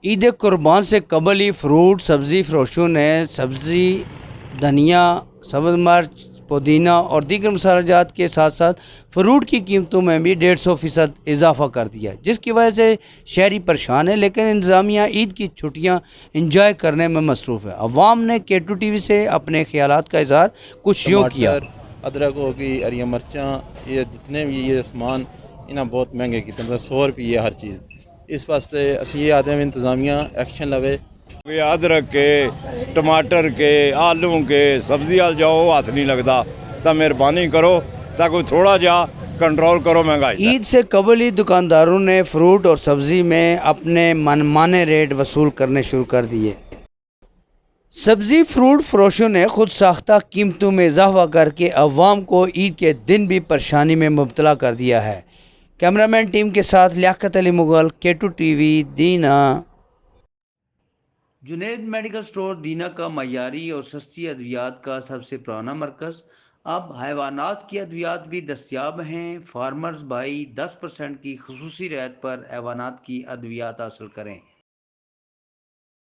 عید قربان سے قبل ہی فروٹ سبزی فروشوں نے سبزی دھنیا سبز مرچ پودینہ اور دیگر مسالہ جات کے ساتھ ساتھ فروٹ کی قیمتوں میں بھی 150% اضافہ کر دیا ہے، جس کی وجہ سے شہری پریشان ہے، لیکن انتظامیہ عید کی چھٹیاں انجوائے کرنے میں مصروف ہے۔ عوام نے K2 ٹی وی سے اپنے خیالات کا اظہار کچھ یوں کیا۔ ٹماٹر ادرک ہوگی ہری مرچاں، یہ جتنے بھی یہ سامان انہیں بہت مہنگے کیتے، مطلب 100 روپیے ہر چیز۔ اس واسطے اسی یہ آدھے انتظامیہ ایکشن لوے۔ ادرک کے ٹماٹر کے آلو کے سبزی آل جاؤ ہاتھ نہیں لگتا، تو مہربانی کرو تا کوئی تھوڑا جا کنٹرول کرو مہنگائی۔ عید سے قبل ہی دکانداروں نے فروٹ اور سبزی میں اپنے منمانے ریٹ وصول کرنے شروع کر دیے۔ سبزی فروٹ فروشوں نے خود ساختہ قیمتوں میں اضافہ کر کے عوام کو عید کے دن بھی پریشانی میں مبتلا کر دیا ہے۔ کیمرامین ٹیم کے ساتھ Liaquat Ali Mughal, K2 T V, دینا۔ جنید میڈیکل سٹور دینا کا معیاری اور سستی ادویات کا سب سے پرانا مرکز، اب حیوانات کی ادویات بھی دستیاب ہیں۔ فارمرز بھائی 10% کی خصوصی رعایت پر حیوانات کی ادویات حاصل کریں۔